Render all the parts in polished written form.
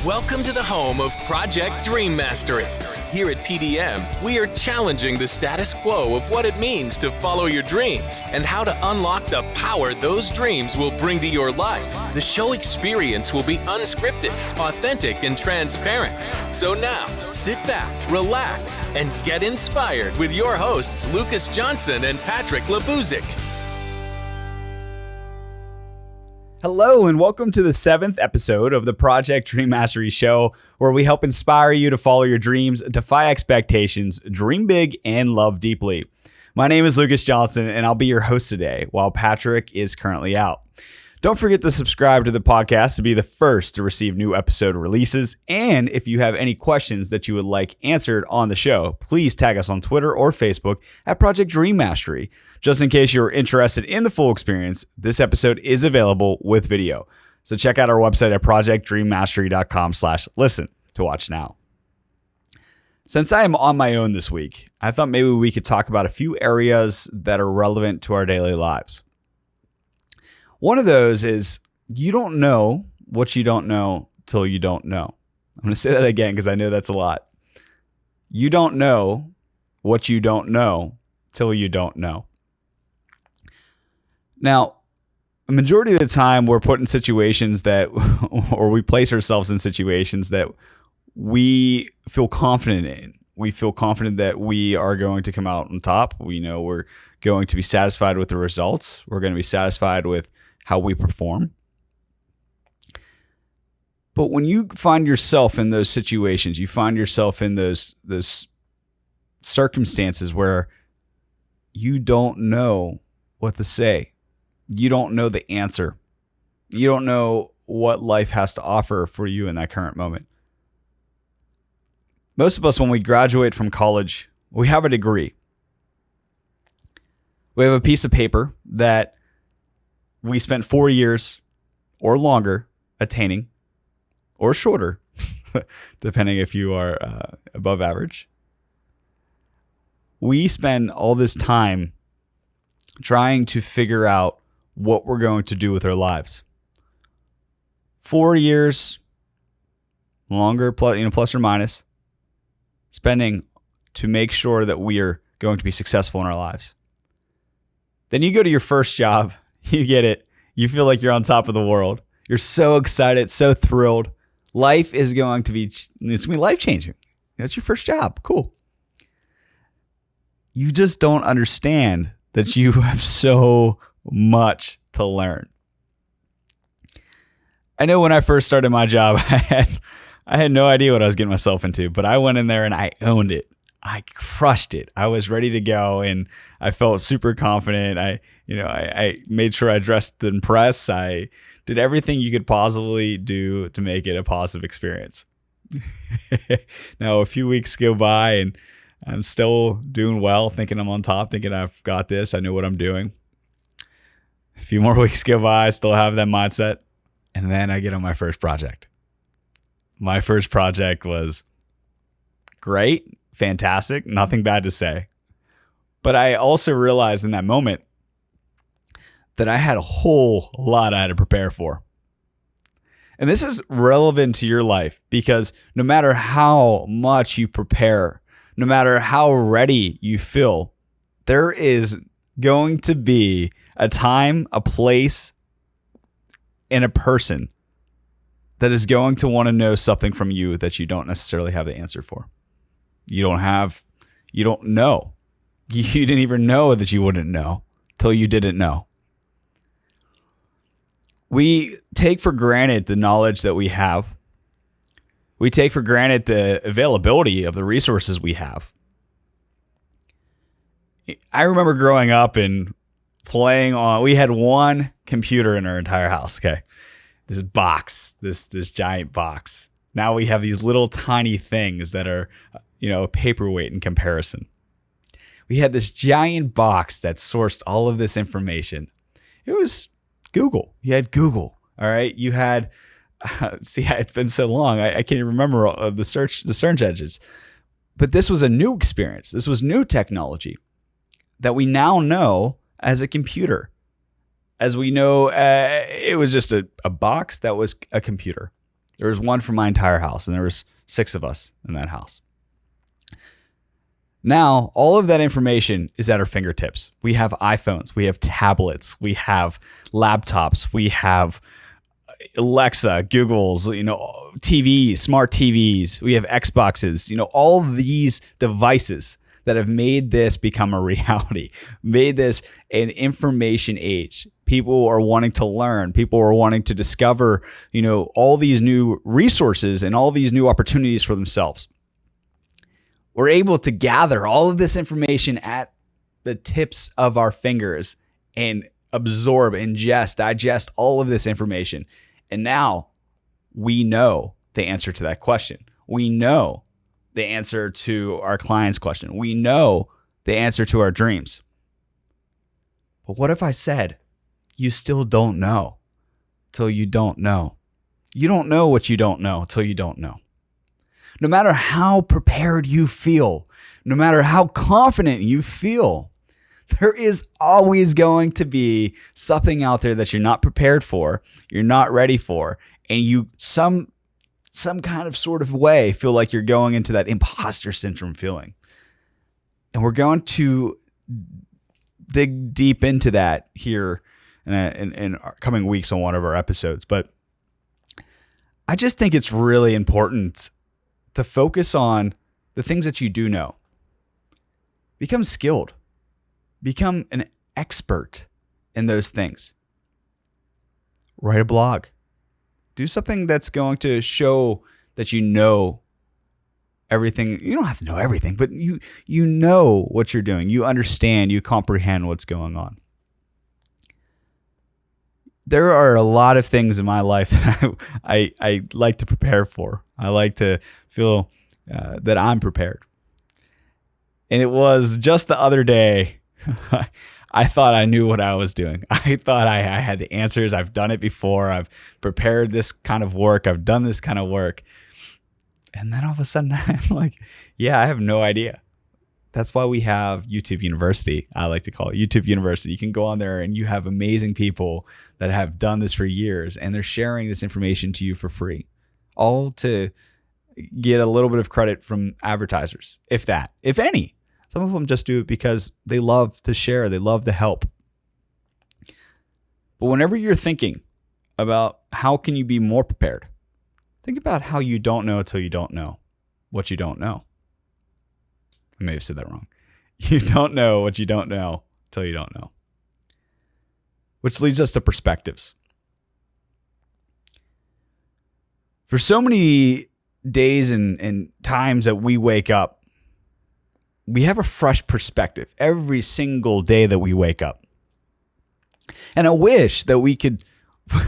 Welcome to the home of Project Dream Mastery. Here at PDM, we are challenging the status quo of what it means to follow your dreams and how to unlock the power those dreams will bring to your life. The show experience will be unscripted, authentic, and transparent. So now, sit back, relax, and get inspired with your hosts, Lucas Johnson and Patryk Labuzek. Hello and welcome to the 7th episode of the Project Dream Mastery Show, where we help inspire you to follow your dreams, defy expectations, dream big, and love deeply. My name is Lucas Johnson, and I'll be your host today while Patryk is currently out. Don't forget to subscribe to the podcast to be the first to receive new episode releases. And if you have any questions that you would like answered on the show, please tag us on Twitter or Facebook at Project Dream Mastery. Just in case you're interested in the full experience, this episode is available with video. So check out our website at projectdreammastery.com/listen to watch now. Since I am on my own this week, I thought maybe we could talk about a few areas that are relevant to our daily lives. One of those is you don't know what you don't know till you don't know. I'm going to say that again because I know that's a lot. You don't know what you don't know till you don't know. Now, a majority of the time we're put in situations that, or we place ourselves in situations that we feel confident in. We feel confident that we are going to come out on top. We know we're going to be satisfied with the results. We're going to be satisfied with how we perform. But when you find yourself in those situations, you find yourself in those circumstances where you don't know what to say. You don't know the answer. You don't know what life has to offer for you in that current moment. Most of us, when we graduate from college, we have a degree. We have a piece of paper that we spent 4 years or longer attaining, or shorter, depending if you are above average. We spend all this time trying to figure out what we're going to do with our lives. 4 years, longer, plus or minus, spending to make sure that we are going to be successful in our lives. Then you go to your first job. You get it. You feel like you're on top of the world. You're so excited, so thrilled. Life is going to be, it's going to be life-changing. That's your first job. Cool. You just don't understand that you have so much to learn. I know when I first started my job, I had no idea what I was getting myself into, but I went in there and I owned it. I crushed it. I was ready to go and I felt super confident. I made sure I dressed to impress. I did everything you could possibly do to make it a positive experience. Now, a few weeks go by and I'm still doing well, thinking I'm on top, thinking I've got this. I know what I'm doing. A few more weeks go by, I still have that mindset. And then I get on my first project. My first project was great. Fantastic. Nothing bad to say. But I also realized in that moment that I had a whole lot I had to prepare for. And this is relevant to your life because no matter how much you prepare, no matter how ready you feel, there is going to be a time, a place, and a person that is going to want to know something from you that you don't necessarily have the answer for. You don't know. You didn't even know that you wouldn't know till you didn't know. We take for granted the knowledge that we have. We take for granted the availability of the resources we have. I remember growing up and we had one computer in our entire house, okay? This box, this giant box. Now we have these little tiny things that are a paperweight in comparison. We had this giant box that sourced all of this information. It was Google. You had Google. All right. You had, it's been so long. I can't even remember the search engines, but this was a new experience. This was new technology that we now know as a computer. As we know, it was just a box that was a computer. There was one for my entire house, and there was 6 of us in that house. Now, all of that information is at our fingertips. We have iPhones, we have tablets, we have laptops, we have Alexa, Google's, TVs, smart TVs, we have Xboxes, all of these devices that have made this become a reality, made this an information age. People are wanting to learn. People are wanting to discover, all these new resources and all these new opportunities for themselves. We're able to gather all of this information at the tips of our fingers and absorb, ingest, digest all of this information. And now we know the answer to that question. We know the answer to our client's question. We know the answer to our dreams. But what if I said, you still don't know till you don't know? You don't know what you don't know till you don't know. No matter how prepared you feel, no matter how confident you feel, there is always going to be something out there that you're not prepared for, you're not ready for, and you some kind of sort of way feel like you're going into that imposter syndrome feeling. And we're going to dig deep into that here in our coming weeks on one of our episodes. But I just think it's really important to focus on the things that you do know. Become skilled. Become an expert in those things. Write a blog. Do something that's going to show that you know everything. You don't have to know everything, but you know what you're doing. You understand, you comprehend what's going on. There are a lot of things in my life that I like to prepare for. I like to feel that I'm prepared. And it was just the other day, I thought I knew what I was doing. I thought I had the answers. I've done it before. I've prepared this kind of work. I've done this kind of work. And then all of a sudden, I'm like, yeah, I have no idea. That's why we have YouTube University. I like to call it YouTube University. You can go on there and you have amazing people that have done this for years, and they're sharing this information to you for free, all to get a little bit of credit from advertisers, if that, if any. Some of them just do it because they love to share. They love to help. But whenever you're thinking about how can you be more prepared, think about how you don't know till you don't know what you don't know. I may have said that wrong. You don't know what you don't know till you don't know. Which leads us to perspectives. For so many days and times that we wake up, we have a fresh perspective every single day that we wake up. And I wish that we could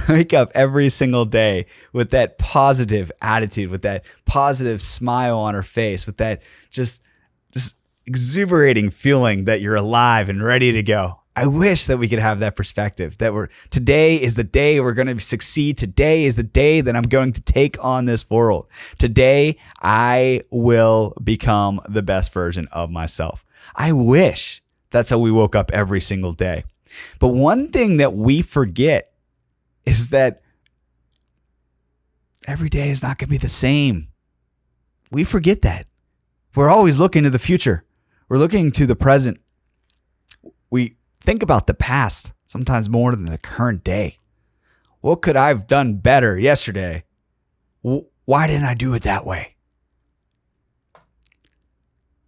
wake up every single day with that positive attitude, with that positive smile on our face, with that just exuberating feeling that you're alive and ready to go. I wish that we could have that perspective, that today is the day we're going to succeed. Today is the day that I'm going to take on this world. Today, I will become the best version of myself. I wish that's how we woke up every single day. But one thing that we forget is that every day is not going to be the same. We forget that. We're always looking to the future. We're looking to the present. We think about the past sometimes more than the current day. What could I have done better yesterday? Why didn't I do it that way?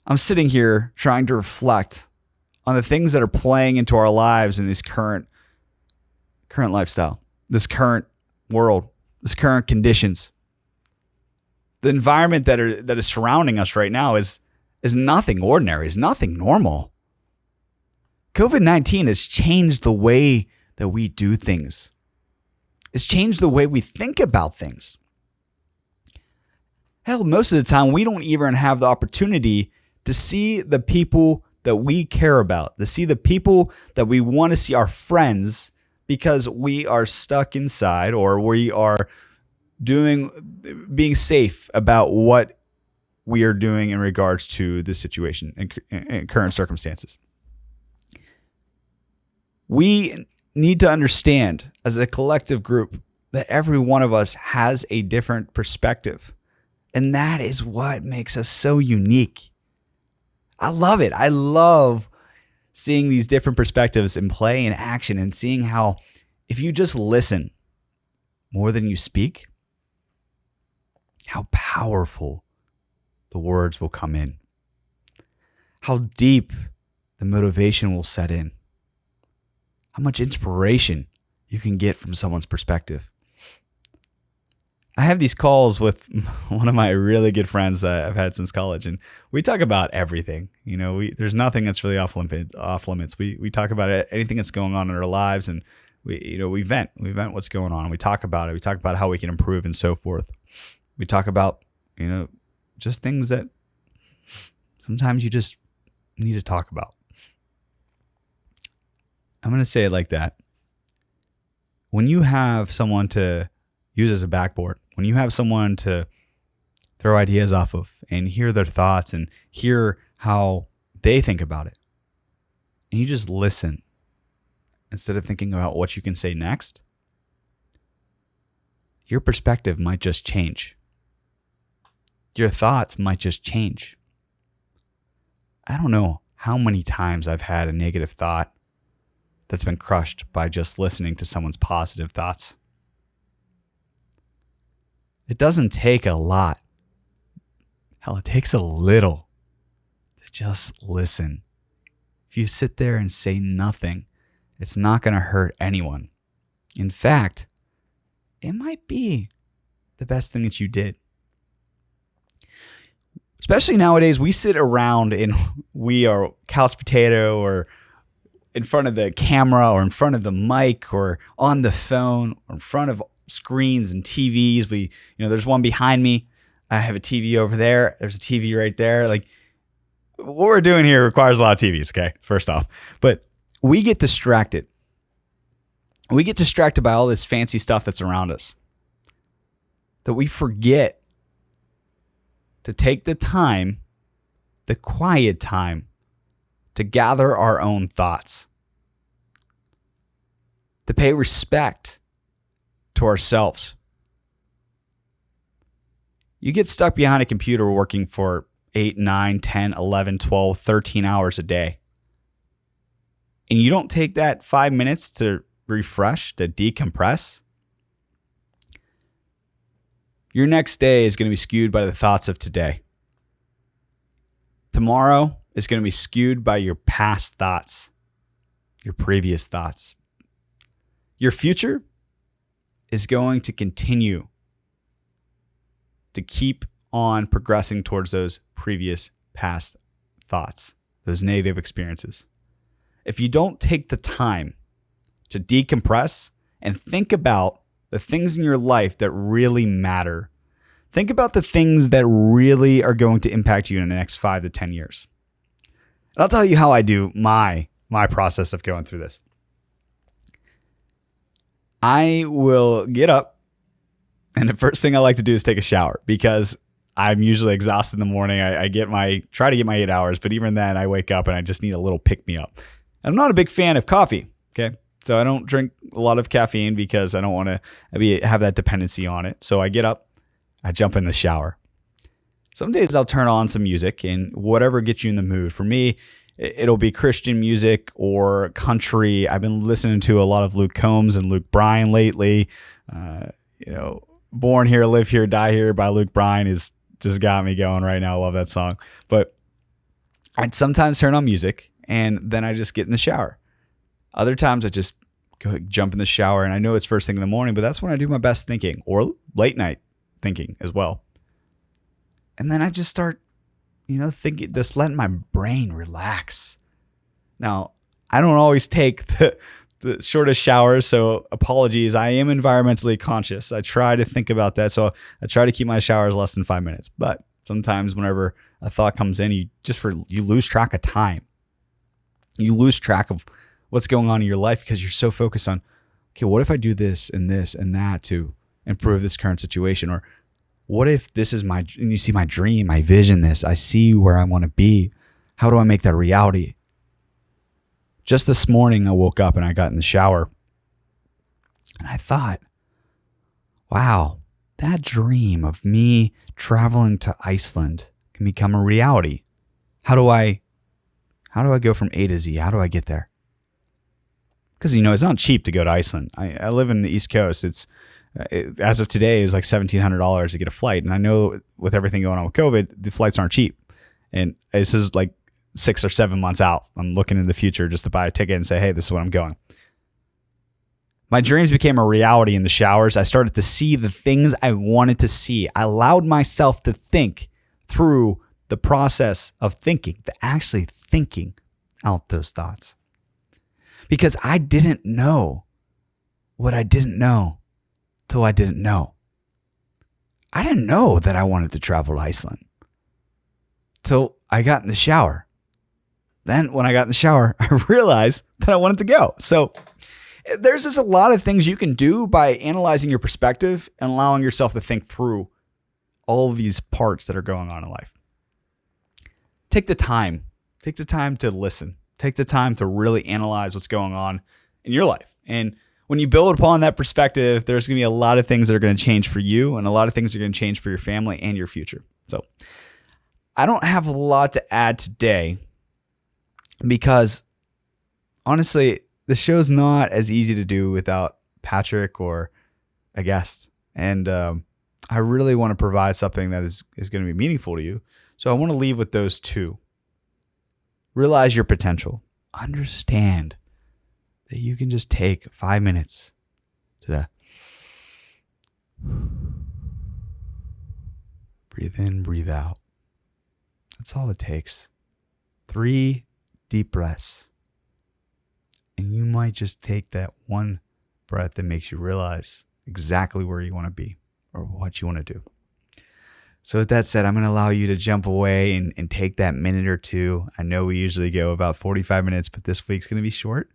I'm sitting here trying to reflect on the things that are playing into our lives in this current lifestyle, this current world, this current conditions. The environment that is surrounding us right now is nothing ordinary, is nothing normal. COVID-19 has changed the way that we do things. It's changed the way we think about things. Hell, most of the time, we don't even have the opportunity to see the people that we care about, to see the people that we want to see, our friends, because we are stuck inside, or we are being safe about what we are doing in regards to the situation and current circumstances. We need to understand as a collective group that every one of us has a different perspective. And that is what makes us so unique. I love it. I love seeing these different perspectives in play and action, and seeing how if you just listen more than you speak, how powerful the words will come in, how deep the motivation will set in, how much inspiration you can get from someone's perspective. I have these calls with one of my really good friends I've had since college, and we talk about everything. There's nothing that's really off limits. We talk about anything that's going on in our lives, and we vent what's going on. We talk about it. We talk about how we can improve and so forth. We talk about just things that sometimes you just need to talk about. I'm going to say it like that. When you have someone to use as a backboard, when you have someone to throw ideas off of and hear their thoughts and hear how they think about it, and you just listen instead of thinking about what you can say next, your perspective might just change. Your thoughts might just change. I don't know how many times I've had a negative thought that's been crushed by just listening to someone's positive thoughts. It doesn't take a lot. Hell, it takes a little to just listen. If you sit there and say nothing, it's not going to hurt anyone. In fact, it might be the best thing that you did. Especially nowadays, we sit around and we are couch potato, or in front of the camera, or in front of the mic, or on the phone, or in front of screens and TVs. There's one behind me. I have a TV over there. There's a TV right there. Like, what we're doing here requires a lot of TVs, okay? First off. But we get distracted. We get distracted by all this fancy stuff that's around us, that we forget to take the time, the quiet time, to gather our own thoughts, to pay respect to ourselves. You get stuck behind a computer working for 8, 9, 10, 11, 12, 13 hours a day, and you don't take that 5 minutes to refresh, to decompress, your next day is going to be skewed by the thoughts of today. Tomorrow is going to be skewed by your past thoughts, your previous thoughts. Your future is going to continue to keep on progressing towards those previous past thoughts, those negative experiences. If you don't take the time to decompress and think about the things in your life that really matter, think about the things that really are going to impact you in the next 5 to 10 years. And I'll tell you how I do my process of going through this. I will get up, and the first thing I like to do is take a shower, because I'm usually exhausted in the morning. I try to get my 8 hours, but even then I wake up and I just need a little pick me up. I'm not a big fan of coffee. Okay. So I don't drink a lot of caffeine because I don't want to have that dependency on it. So I get up, I jump in the shower. Some days I'll turn on some music, and whatever gets you in the mood. For me, it'll be Christian music or country. I've been listening to a lot of Luke Combs and Luke Bryan lately. Born Here, Live Here, Die Here by Luke Bryan is just got me going right now. I love that song. But I'd sometimes turn on music, and then I just get in the shower. Other times I just go jump in the shower, and I know it's first thing in the morning, but that's when I do my best thinking, or late night thinking as well. And then I just start, thinking, just letting my brain relax. Now, I don't always take the shortest showers, so apologies. I am environmentally conscious. I try to think about that, so I try to keep my showers less than 5 minutes. But sometimes whenever a thought comes in, you lose track of time. You lose track of what's going on in your life because you're so focused on, okay, what if I do this and that to improve this current situation? Or what if this is and you see my dream, my vision, I see where I want to be. How do I make that reality? Just this morning, I woke up and I got in the shower, and I thought, wow, that dream of me traveling to Iceland can become a reality. How do I go from A to Z? How do I get there? Because, it's not cheap to go to Iceland. I live in the East Coast. As of today, it's like $1,700 to get a flight. And I know with everything going on with COVID, the flights aren't cheap. And this is like 6 or 7 months out. I'm looking in the future just to buy a ticket and say, hey, this is where I'm going. My dreams became a reality in the showers. I started to see the things I wanted to see. I allowed myself to think through the process of thinking, to actually thinking out those thoughts. Because I didn't know what I didn't know till I didn't know. I didn't know that I wanted to travel to Iceland till I got in the shower. Then when I got in the shower, I realized that I wanted to go. So there's just a lot of things you can do by analyzing your perspective and allowing yourself to think through all of these parts that are going on in life. Take the time. Take the time to listen. Take the time to really analyze what's going on in your life. And when you build upon that perspective, there's going to be a lot of things that are going to change for you and a lot of things that are going to change for your family and your future. So I don't have a lot to add today because honestly, the show's not as easy to do without Patryk or a guest. And I really want to provide something that is going to be meaningful to you. So I want to leave with those two. Realize your potential. Understand that you can just take 5 minutes to breathe in, breathe out. That's all it takes. 3 deep breaths. And you might just take that one breath that makes you realize exactly where you want to be or what you want to do. So with that said, I'm going to allow you to jump away and take that minute or two. I know we usually go about 45 minutes, but this week's going to be short.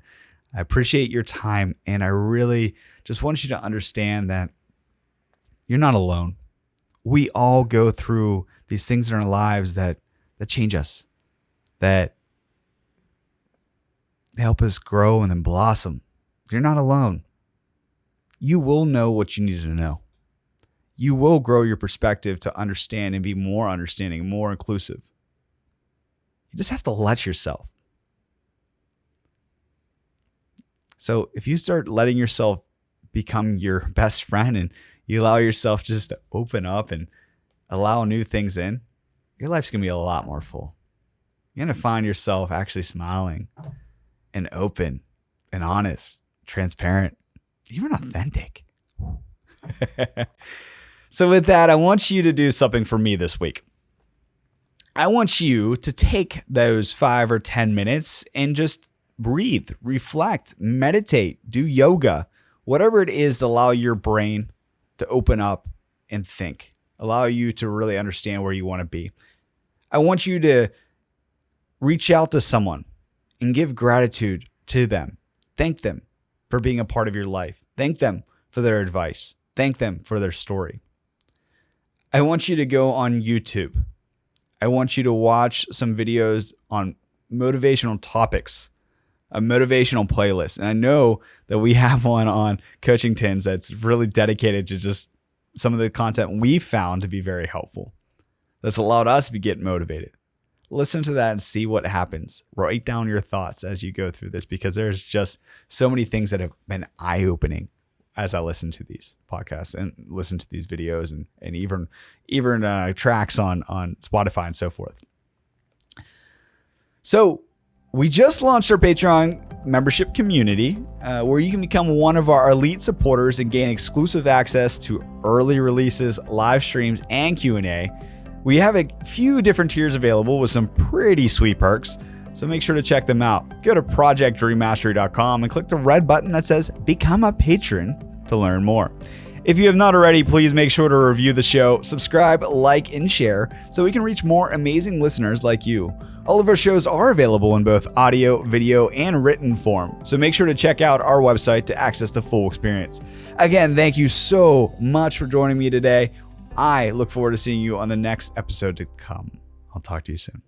I appreciate your time, and I really just want you to understand that you're not alone. We all go through these things in our lives that change us, that help us grow and then blossom. You're not alone. You will know what you need to know. You will grow your perspective to understand and be more understanding, more inclusive. You just have to let yourself. So if you start letting yourself become your best friend and you allow yourself just to open up and allow new things in, your life's going to be a lot more full. You're going to find yourself actually smiling and open and honest, transparent, even authentic. So with that, I want you to do something for me this week. I want you to take those 5 or 10 minutes and just breathe, reflect, meditate, do yoga, whatever it is to allow your brain to open up and think, allow you to really understand where you want to be. I want you to reach out to someone and give gratitude to them. Thank them for being a part of your life. Thank them for their advice. Thank them for their story. I want you to go on YouTube. I want you to watch some videos on motivational topics, a motivational playlist. And I know that we have one on Coaching Tins that's really dedicated to just some of the content we found to be very helpful. That's allowed us to get motivated. Listen to that and see what happens. Write down your thoughts as you go through this, because there's just so many things that have been eye-opening as I listen to these podcasts and listen to these videos and even tracks on Spotify and so forth. So we just launched our Patreon membership community where you can become one of our elite supporters and gain exclusive access to early releases, live streams, and Q&A. We have a few different tiers available with some pretty sweet perks, so make sure to check them out. Go to projectdreammastery.com and click the red button that says Become a Patron to learn more. If you have not already, please make sure to review the show, subscribe, like, and share so we can reach more amazing listeners like you. All of our shows are available in both audio, video, and written form, so make sure to check out our website to access the full experience. Again, thank you so much for joining me today. I look forward to seeing you on the next episode to come. I'll talk to you soon.